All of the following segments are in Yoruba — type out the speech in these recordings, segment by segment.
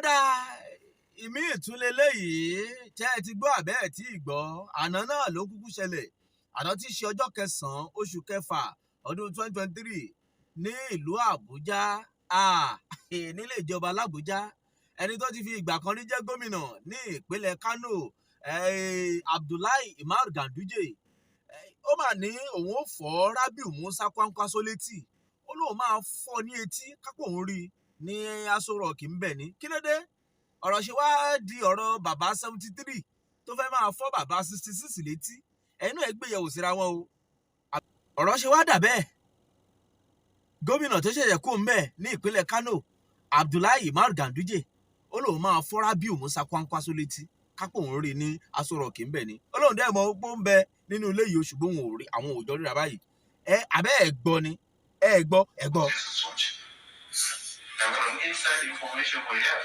dá ìmí ìtúnlẹ̀ léyìí tẹ́ ẹ ti gbọ́ àbẹ́ ẹ̀ tí ì gbọ́ àná náà ló kúkú ṣẹlẹ̀ àná tí í ṣe ọjọ́ 9 oṣù kẹfà ọdún 2023 ní ìlú Àbújá nílé ìjọba l'Àbújá ẹni tó ti fi ìgbà kan rí jẹ́ gómìnà ní ìpínlẹ̀ Kánò Abdullahi Ganduje ó mà ní òun ó fọ́ Rabiu Musa Kwankwaso létí ó lóun máa fọ́ ní etí kápò òun rí ní Aso Rock ń bẹ̀ ní kí ló dé ọ̀rọ̀ ṣe wá di ọ̀rọ̀ bàbá 73 tó fẹ́ máa fọ́ bàbá 66 létí ẹnu ẹ̀ gbéyẹ̀wò síra wọn o ọ̀rọ̀ ṣe wá dà bẹ́ẹ̀ gómìnà tó ṣẹ̀ṣẹ̀ kó ń bẹ̀ ní ìpínlẹ̀ Kánò Abdullahi Ganduje ó lóun máa fọ́ Rabiu Musa Kwankwaso létí kápò òun rí ní Aso Rock ń bẹ̀ ní olóhùn dẹ́ mọ̀ pé ó ń bẹ nínú ilé yìí ṣùgbọ́n òun ò rí àwọn òòjọ́ ríra báyìí àbẹ́ ẹ̀ gbọ́ ni ẹ̀ gbọ́. And from inside information we have,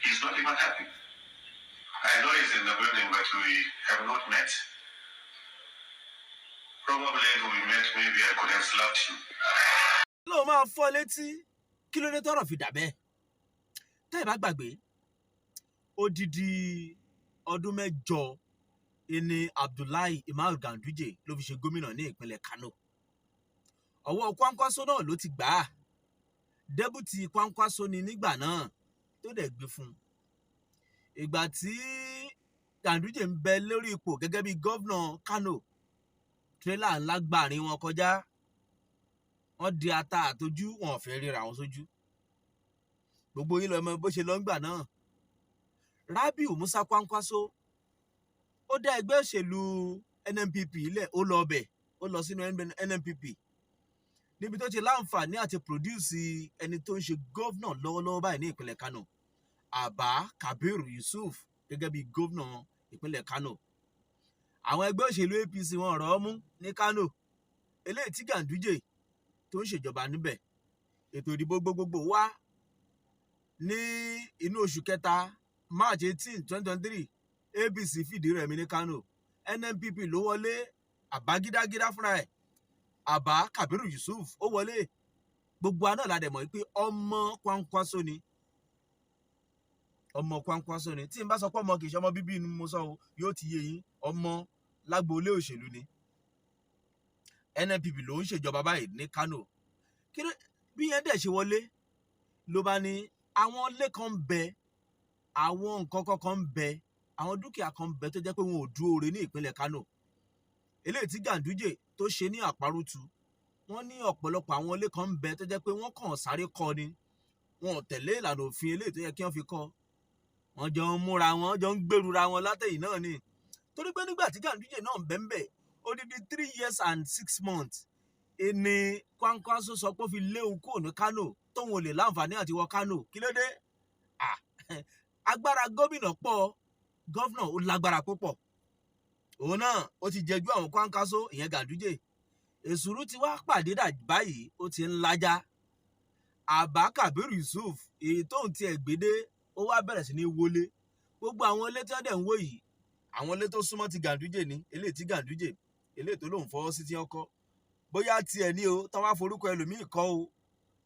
he's not even happy. I know he's in the building, but we have not met. Probably if we met, maybe I could have slapped you. Lóò máa fọ́ létí kí ló dé tọ́rọ̀ fi dà bẹ́ẹ̀. Tẹ́ ẹ bá gbàgbé, odidi ọdún 8 ni Abdullahi Ganduje ló fi ṣe gómìnà ní ìpínlẹ̀ Kánò. Ọwọ́ Kwankwaso náà ló ti gbà á. Dẹ́bùtì Kwankwaso ni nígbà náà tó dẹ̀ gbé fún un. Ìgbà tí Ganduje ń bẹ lórí ipò gẹ́gẹ́ bí gọ́vnà Kano, tírélà ńlá gbàrin wọn kọjá, wọ́n di ata àtojú wọn ò fẹ́ ríra wọn sójú. Gbogbo yín lọ mọ bó ṣe lọ ń gbà náà. Rabiu Musa Kwankwaso ó dá ẹgbẹ́ òṣèlú NNPP ilẹ̀ ó lọ ọbẹ̀ ó lọ sínú NNPP níbi tó ti láǹfààní àti pòdúsì ẹni tó ń ṣe gọ́vnà lọ́wọ́lọ́wọ́ báyìí ní ìpínlẹ̀ Kánò Abba Kabir Yusuf gẹ́gẹ́ bí gọ́vnà ìpínlẹ̀ Kánò. Àwọn ẹgbẹ́ òṣèlú APC wọn ọ̀rọ̀ mú ní Kánò eléyìí tí Ganduje tó ń ṣèjọba níbẹ̀. Ètò ìdìbò gbogbogbò wá ní inú oṣù kẹta March 18, 2023 APC fìdí rẹmi ní Kánò NNPP ló wọlé Abba gídágídá fúnra ẹ̀ Abba Kabir Yusuf ó wọlé gbogbo àná la dẹ̀ mọ̀ pé ọmọ Kwankwaso ni tí n bá sọ pé ọmọ kì í ṣe ọmọ bíbí ni mo sọ o yóò ti yé yín ọmọ lágboolé òṣèlú ni NNPP ló ń ṣèjọba báyìí ní Kánò bí yẹn dẹ̀ ṣe wọlé ló bá ní àwọn ilé kan ń bẹ àwọn nǹkan kan ń bẹ àwọn dúkìá kan ń bẹ tó jẹ́ pé wọn ò dúró re ní ìpínlẹ̀ Kánò eléyìí tí Ganduje tó ṣe ní àparùtù wọ́n ní ọ̀pọ̀lọpọ̀ àwọn ilé kan ń bẹ tó jẹ́ pé wọ́n kàn sáré kọ́ ni wọn ò tẹ̀lé ìlànà òfin eléyìí tó yẹ kí wọ́n fi kọ́ wọ́n jọ ń múra wọn jọ ń gbèrúra wọn látẹ̀yìn náà ni torí pé nígbà tí Ganduje náà ń bẹ́ńbẹ́ odidi 3 years and 6 months ẹni Kwankwaso sọ pé ó fi léwu kúrò ní Kánò tóun ò lè láǹfààní àti wọ Kánò kí ló dé agbára gómìnà pọ̀ gọ́vnà ó lágbára púpọ̀ òun náà ó ti jẹjú àwọn Kwankwaso ìyẹn Ganduje èsùrú ti wá pàdé dà báyìí ó ti ń lájá Abba Kabir Yusuf èyí tóun ti ẹ̀gbédé ó wá bẹ̀rẹ̀ sí ní wọlé gbogbo àwọn ilé tí wọ́n dẹ̀ ń wò yìí àwọn ilé tó súnmọ́ ti Ganduje ní eléyìí tí Ganduje eléyìí tó lóun fọwọ́ sí tí wọ́n kọ́ bóyá tiẹ̀ ní o tán wá forúkọ ẹlòmíì kọ́ o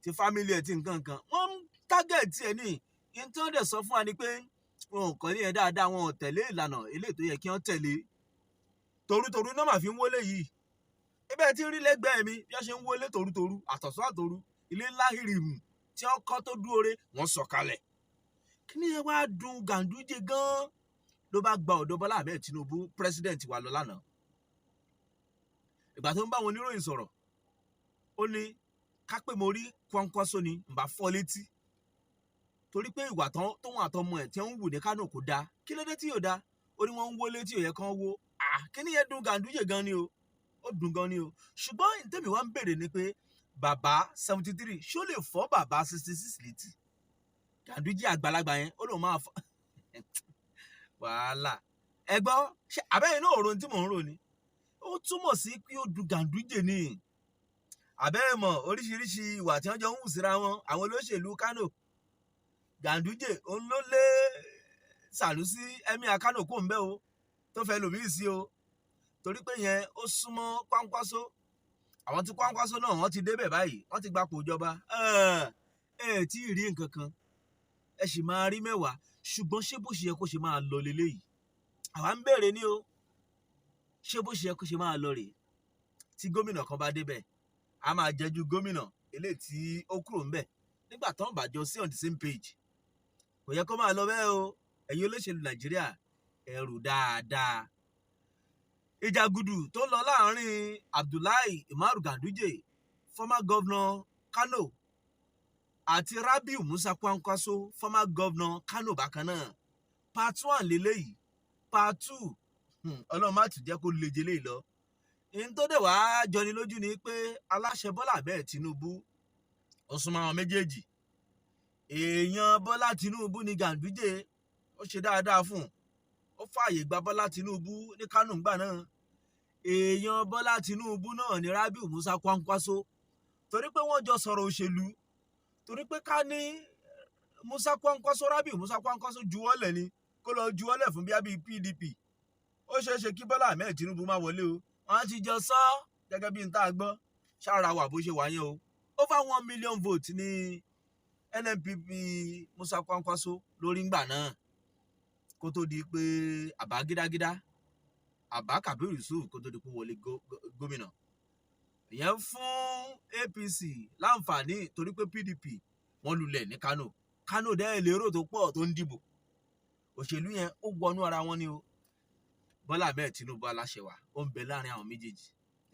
ti fámílì ẹ̀ tí nǹkan kan wọ́n ń tágẹ̀tì ẹ̀ ní ìyẹn tí wọ́n dẹ̀ sọ fún wa ni pé wọn ò kọ́ ní ẹ̀ dáadáa wọn ò tẹ̀lé ìlànà eléyìí tó yẹ kí wọ́n tẹ̀lé torutoru náà máa fi ń wọlé yìí ibẹ̀ tí ń rí lẹ́gbẹ̀ẹ́ mi bí wọ́n ṣe ń wọlé torutoru àtọ̀sọ́ àtòru ilé ńlá hìrìmù tí wọ́n kọ́ tó dúore wọ́n sọ̀kalẹ̀ kí ni ẹ wá dùn Ganduje gan ló bá gba ọ̀dọ̀ Bọ́lá Ahmed Tinubu president wa lọ lánàá ìgbà tó ń bá wọn oníròyìn sọ̀rọ̀ ó ní ká pé mo rí Kwankwaso ni ń bá fọ́ létí torí pé ìwà tóun àtọmọ ẹ̀ tí wọ́n ń wù ní Kánò kò dáa kí ló dé tí yóò dáa ó ní wọ́n ń wọlé tí ò yẹ kán wó kí ni yẹn dùn Ganduje gan ni o ó dùn gan ni o ṣùgbọ́n ìtẹ́mi wá ń béèrè ni pé bàbá 73 ṣó lè fọ́ bàbá 66 létí Ganduje àgbàlagbà yẹn ó lóun máa fọ́ wàhálà ẹ gbọ́ ṣe àbẹ́yìn náà òrò tí mò ń rò ni ó túmọ̀ sí pé ó dùn Ganduje ni àbẹ́yìn mọ̀ oríṣiríṣi ìwà tí wọ́n jọ ń hù síra wọn àwọn olóṣèlú Kánò Ganduje òun ló lé Sànúsí Emir Kánò kò ń bẹ́ o tó fẹ́ lòmíì sí o torí pé yẹn ó súnmọ́ Kwankwaso àwọn tí Kwankwaso náà wọ́n ti débẹ̀ báyìí wọ́n ti gbapò ìjọba tí ì rí nǹkan kan ẹ sì máa rí mẹ́wàá, ṣùgbọ́n ṣé bó ṣe yẹ kó ṣe máa lọ leléyìí? Àwa ń béèrè ní o, ṣé bó ṣe yẹ kó ṣe máa lọ rèé? Tí gómìnà kan bá débẹ̀, a máa jẹ́jú gómìnà eléyìí tí ó kúrò ńbẹ̀ nígbà tó ń bàjọ́ sí on the same page. Kò yẹ kó máa lọ bẹ́ẹ̀ o, ẹ̀yin olóṣèlú Nàìjíríà ẹrù dáadáa. Ìjàgùdù tó lọ láàrin Abdullahi Ganduje, former governor Kano, àti Rabiu Musa Kwankwaso, former governor Kano bákan náà. Part 1 leléyìí, part 2 Ọlọ́run má tún jẹ́ kó le jẹ léyìí lọ. Ihun tó dẹ̀ wá jọni lójú ni pé aláṣẹ Bọ́lá Ahmed Tinubu ó súnmọ́ àwọn méjèèjì. Èèyàn Bọ́lá Tinubu ni Ganduje, ó ṣe dáadáa fún un, ó fààyè gba Bọ́lá Tinubu ní Kánò ńgbà náà. Èèyàn Bọ́lá Tinubu náà ni Rabiu Musa Kwankwaso, torí pé wọ́n jọ sọ̀rọ̀ òṣèlú, torí pé ká ní Rabiu Musa Kwankwaso juwọ́lẹ̀ ni, kó lọ juwọ́lẹ̀ fún bíi PDP, ó ṣeé ṣe kí Bọ́lá Ahmed Tinubu má wọlé o. Wọ́n ti jọ sọ gẹ́gẹ́ bí n tá a gbọ́, ṣára wà bó ṣe wà yẹn o. Over 1 million votes ní NNPP Musa Kwankwaso lórí ńgbà náà, kó tó di pé àbá gídágídá, àbá Kabiru Yusuf kó tó di pé wọlé gómìnà. Ìyẹn fún APC láǹfààní, torí pé PDP wọ́n lulẹ̀ ní Kano. Kano dẹ́ lérò tó pọ̀ tó ń dìbò. Òṣèlú yẹn ó wọnú ara wọn ni o. Bọ́lá Ahmed Tinubu aláṣẹ wa, ó ń bẹ láàrin àwọn méjèèjì.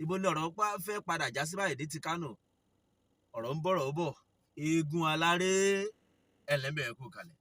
Ibo ni ọ̀rọ̀ fẹ́ padà já sí báyìí dé ti Kano? Ọ̀rọ̀ ń bọ̀rọ̀ bọ̀. Eégún aláré ẹlẹ́bẹ̀ẹ́ kú kalẹ̀.